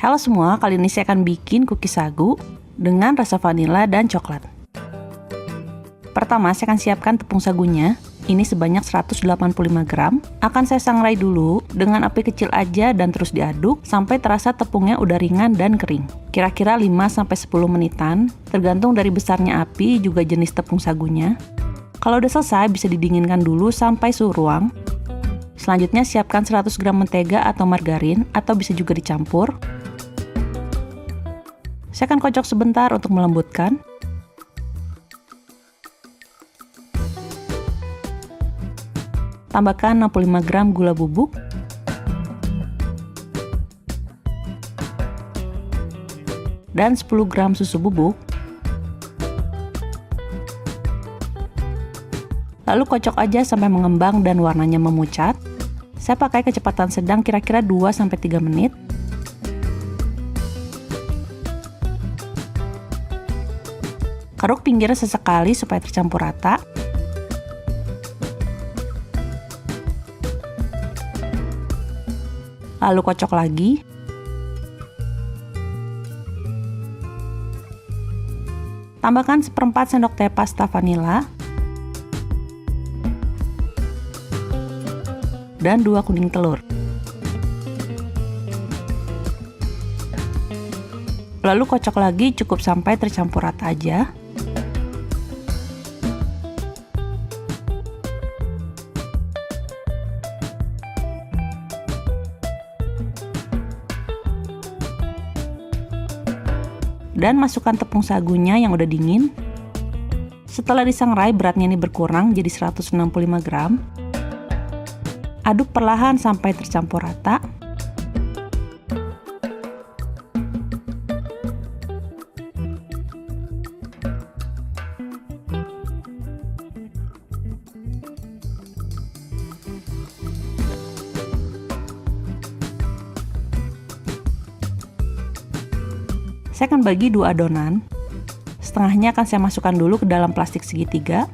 Halo semua, kali ini saya akan bikin cookies sagu dengan rasa vanila dan coklat. Pertama, saya akan siapkan tepung sagunya. Ini sebanyak 185 gram. Akan saya sangrai dulu dengan api kecil aja dan terus diaduk sampai terasa tepungnya udah ringan dan kering. Kira-kira 5-10 menitan, tergantung dari besarnya api juga jenis tepung sagunya. Kalau udah selesai, bisa didinginkan dulu sampai suhu ruang. Selanjutnya siapkan 100 gram mentega atau margarin, atau bisa juga dicampur. Saya akan kocok sebentar untuk melembutkan. Tambahkan 65 gram gula bubuk. Dan 10 gram susu bubuk. Lalu kocok aja sampai mengembang dan warnanya memucat. Saya pakai kecepatan sedang kira-kira 2-3 menit. Keruk pinggirnya sesekali supaya tercampur rata. Lalu kocok lagi. Tambahkan 1/4 sendok teh pasta vanila. Dan 2 kuning telur. Lalu kocok lagi cukup sampai tercampur rata aja. Dan masukkan tepung sagunya yang udah dingin. Setelah disangrai, beratnya ini berkurang jadi 165 gram. Aduk perlahan sampai tercampur rata. Saya akan bagi 2 adonan. Setengahnya akan saya masukkan dulu ke dalam plastik segitiga.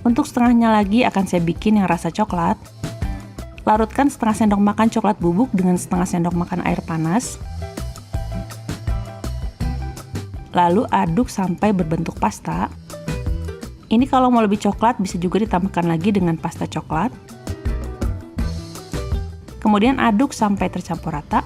Untuk setengahnya lagi akan saya bikin yang rasa coklat. Larutkan setengah sendok makan coklat bubuk dengan setengah sendok makan air panas. Lalu aduk sampai berbentuk pasta. Ini kalau mau lebih coklat bisa juga ditambahkan lagi dengan pasta coklat. Kemudian aduk sampai tercampur rata.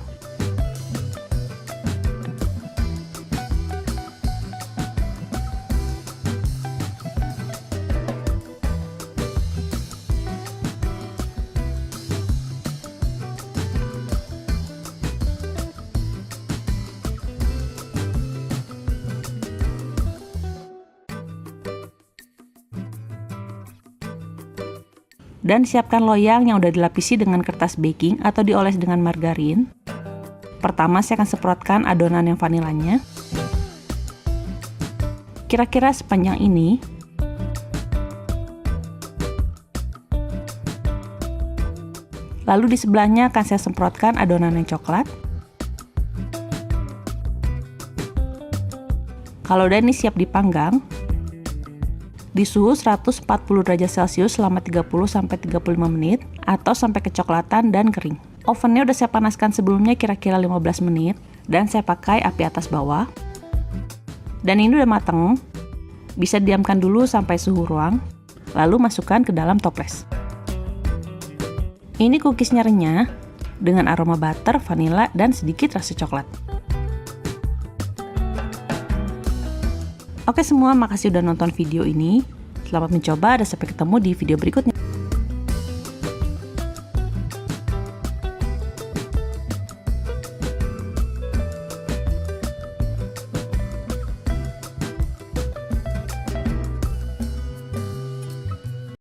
Dan siapkan loyang yang udah dilapisi dengan kertas baking atau dioles dengan margarin. Pertama saya akan semprotkan adonan yang vanilanya. Kira-kira sepanjang ini. Lalu di sebelahnya akan saya semprotkan adonan yang coklat. Kalau udah ini siap dipanggang. Di suhu 140 derajat Celcius selama 30-35 menit atau sampai kecoklatan dan kering. Ovennya udah saya panaskan sebelumnya kira-kira 15 menit dan saya pakai api atas bawah. Dan ini udah mateng. Bisa diamkan dulu sampai suhu ruang, lalu masukkan ke dalam toples. Ini cookiesnya renyah dengan aroma butter, vanila, dan sedikit rasa coklat. Oke semua, makasih udah nonton video ini. Selamat mencoba dan sampai ketemu di video berikutnya.